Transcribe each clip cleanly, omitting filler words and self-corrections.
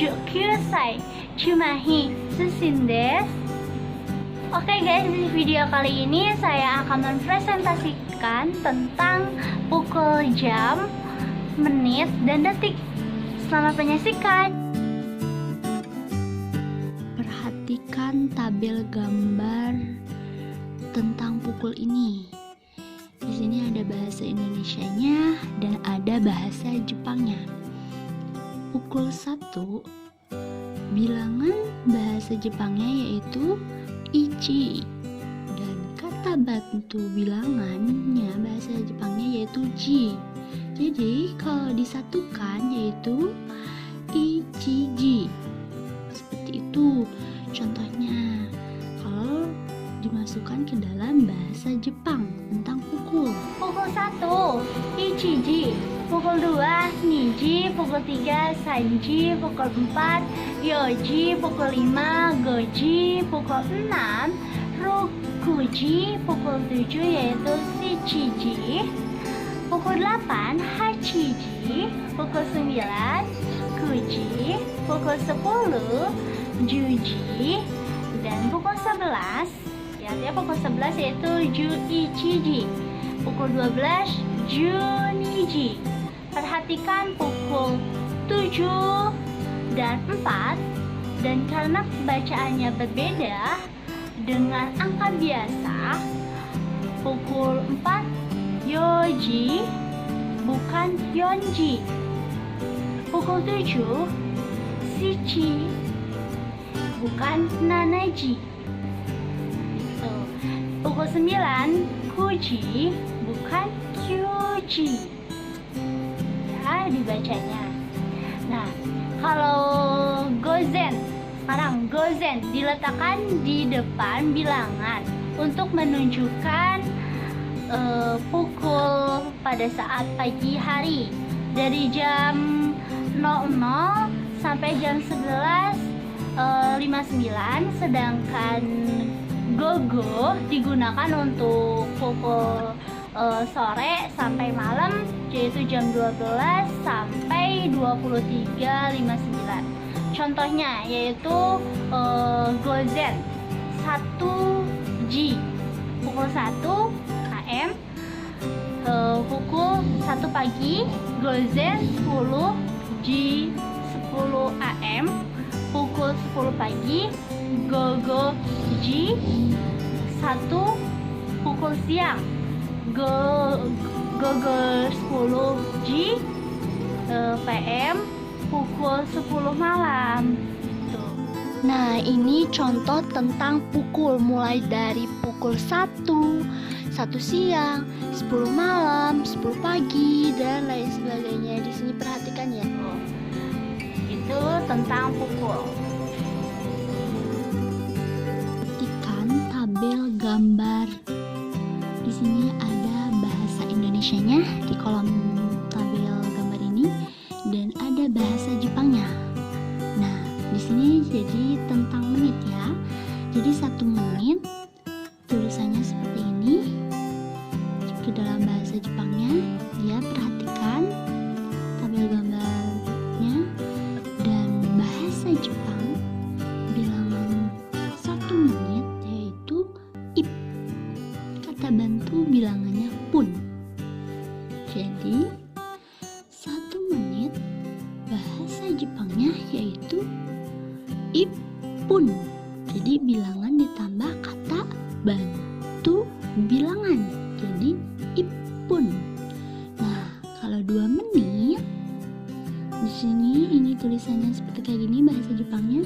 kyusai chumahi susin desu. Oke guys, di video kali ini saya akan mempresentasikan tentang pukul jam, menit, dan detik. Selamat menyaksikan. Perhatikan tabel gambar tentang pukul ini. Di sini ada bahasa Indonesianya dan ada bahasa Jepangnya. Pukul 1, bilangan bahasa Jepangnya yaitu ichi, dan kata bantu bilangannya bahasa Jepangnya yaitu ji. Jadi kalau disatukan yaitu ichiji. Seperti itu contohnya kalau dimasukkan ke dalam bahasa Jepang tentang pukul. Pukul 1, ichiji. Pukul 2, niji. Pukul 3, sanji. Pukul 4, yoji. Pukul 5, goji. Pukul 6, rokuji. Pukul 7 yaitu shichiji. Pukul 8, hachiji. Pukul 9, kuji. Pukul 10, juji. Dan pukul 11, ya pukul 11 yaitu juichiji. Pukul 12, juniji. Perhatikan pukul 7 dan 4, dan karena bacaannya berbeda dengan angka biasa, pukul 4 yoji bukan yonji. Pukul 7 shichi bukan nanaji. Pukul 9 kuji bukan kyuji. Ya, dibacanya. Nah, kalau gozen, sekarang gozen diletakkan di depan bilangan untuk menunjukkan pukul pada saat pagi hari dari jam 00 sampai jam 11.59, sedangkan gogo digunakan untuk pukul sore sampai malam yaitu jam 12 sampai 23.59. Contohnya yaitu gozen 1J pukul 1 AM, pukul 1 pagi gozen 10J 10 AM, pukul 10 pagi gogo J 1 pukul siang gogo 10 J PM pukul 10 malam. Tuh. Nah, ini contoh tentang pukul mulai dari pukul 1 siang, 10 malam, 10 pagi, dan lain sebagainya. Di sini perhatikan ya. Itu tentang pukul. Perhatikan tabel gambar. Di sini ada bahasa Indonesianya di kolom tabel gambar ini dan ada bahasa Jepangnya. Nah, di sini jadi tentang menit ya. Jadi 1 menit tulisannya seperti ini. Di dalam bahasa Jepangnya, ya perhatikan tabel gambarnya, dan bahasa Jepang bilangan 1 menit yaitu ip. Kata bantu bilangannya pun. Jadi 1 menit bahasa Jepangnya yaitu ippun. Jadi bilangan ditambah kata bantu bilangan. Jadi ippun. Nah, kalau 2 menit di sini ini tulisannya seperti kayak gini bahasa Jepangnya,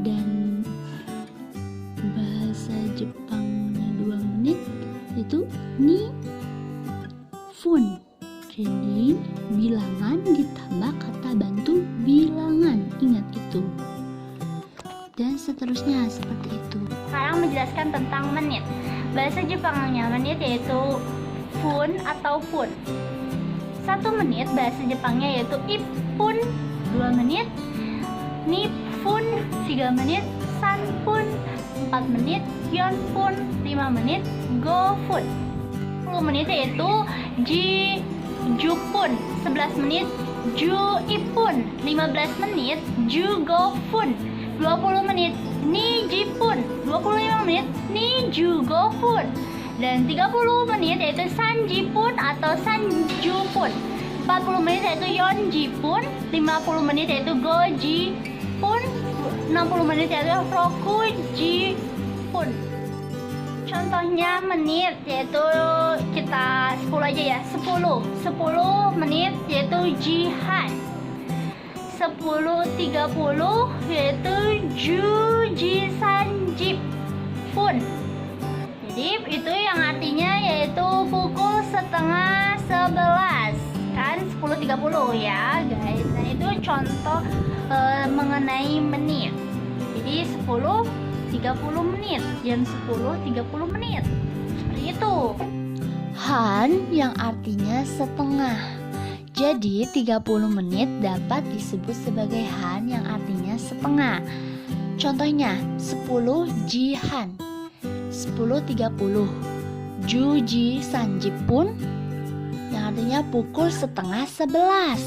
dan bahasa Jepangnya 2 menit itu ni fun. Jadi bilangan ditambah kata bantu bilangan. Ingat itu. Dan seterusnya seperti itu. Sekarang menjelaskan tentang menit. Bahasa Jepangnya menit yaitu fun atau fun. 1 menit bahasa Jepangnya yaitu ippun. 2 menit nippun. 3 menit sanpun. 4 menit yonpun. 5 menit gofun. 10 menit yaitu jupun. 11 menit Ju ipun. 15 menit Ju gofun. 20 menit Ni jipun. 25 menit Ni ju gofun. Dan 30 menit yaitu San jipun atau San jupun. 40 menit yaitu Yon jipun. 50 menit yaitu Go jipun. 60 menit yaitu Roku jipun. Contohnya menit yaitu kita 10 aja ya. 10 menit yaitu jihan. 10.30 yaitu ju ji san jip pun. Jadi itu yang artinya yaitu pukul setengah 11 kan, 10.30 ya guys. Nah itu contoh mengenai menit. Jadi 10.30 menit, jam 10.30 menit. Seperti itu. Han yang artinya setengah. Jadi 30 menit dapat disebut sebagai Han yang artinya setengah. Contohnya 10 jihan, 10.30. Ju ji san jipun yang artinya pukul setengah 11.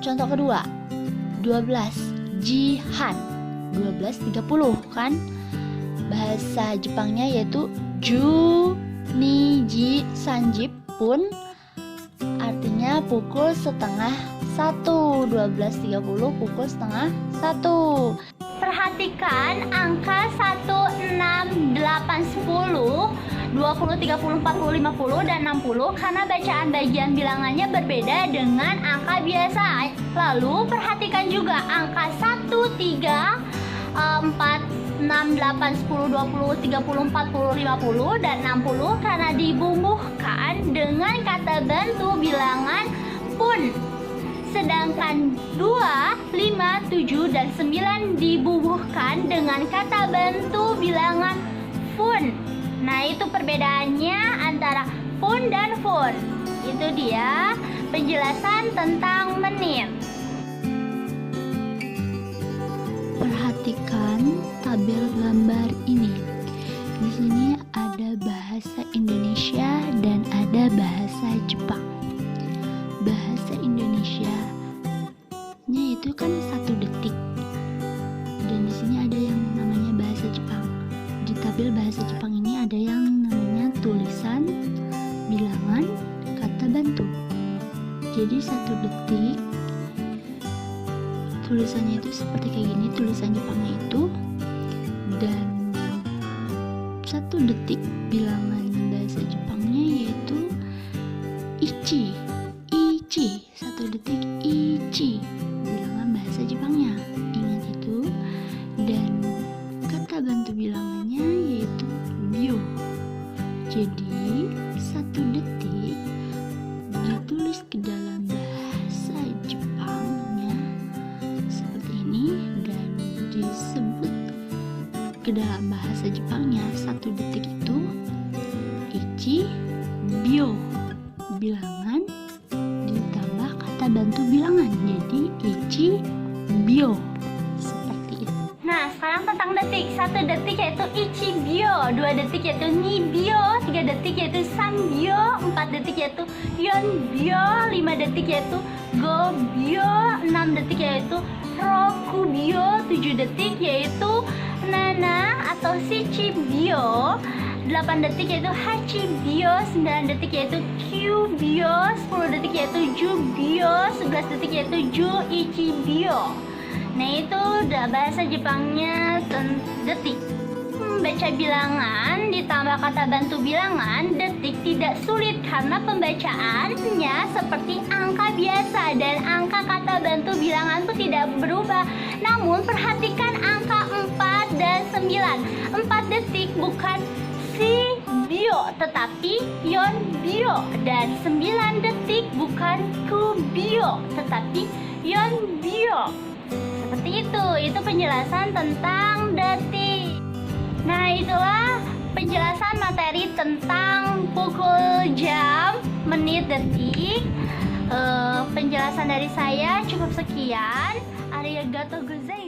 Contoh kedua 12 jihan, 12.30 kan. Bahasa Jepangnya yaitu ju ni ji san jipun, artinya pukul setengah 1. 12.30 pukul setengah 1. Perhatikan angka 1, 6, 8, 10, 20, 30, 40, 50, dan 60 karena bacaan bagian bilangannya berbeda dengan angka biasa. Lalu perhatikan juga angka 1, 3, 4, 6, 8, 10, 20, 30, 40, 50, dan 60 karena dibubuhkan dengan kata bantu bilangan pun. Sedangkan 2, 5, 7, dan 9 dibubuhkan dengan kata bantu bilangan fun. Nah itu perbedaannya antara fun dan fun. Itu dia penjelasan tentang menit. Perhatikan tabel gambar ini. Di sini ada bahasa Indonesia dan ada bahasa Jepang. Bahasa Indonesia-nya itu kan 1 detik. Dan di sini ada yang namanya bahasa Jepang. Di tabel bahasa Jepang ini ada yang namanya tulisan, bilangan, kata bantu. Jadi 1 detik tulisannya itu seperti kayak gini, tulisan Jepangnya itu. Dan 1 detik bilangan bahasa Jepangnya yaitu ichi. 1 detik ichi bilangan bahasa Jepangnya, ingat itu. Dan kata bantu bilangannya yaitu bio. Jadi 1 detik ditulis ke dalam bahasa Jepangnya seperti ini dan disebut ke dalam bahasa Jepangnya 1 detik itu ichi bio, bilangan ditambah kata bantu bilangan, jadi ichi bio. Seperti itu. Nah sekarang tentang detik. 1 detik yaitu ichi bio, 2 detik yaitu ni bio, 3 detik yaitu san bio, 4 detik yaitu yon bio, 5 detik yaitu go bio, 6 detik yaitu roku bio, 7 detik yaitu nana atau shichi bio, 8 detik yaitu hachi bio, 9 detik yaitu Q bio, 10 detik yaitu ju bio, 11 detik yaitu ju ichi bio. Nah itu udah bahasa Jepangnya detik. Membaca bilangan ditambah kata bantu bilangan detik tidak sulit karena pembacaannya seperti angka biasa dan angka kata bantu bilangan itu tidak berubah. Namun perhatikan angka 4 dan 9. 4 detik bukan si bio tetapi yon bio, dan 9 detik bukan ku bio tetapi yon bio. Seperti itu penjelasan tentang detik. Nah itulah penjelasan materi tentang pukul, jam, menit, detik. Penjelasan dari saya cukup sekian. Arigatou gozaimasu.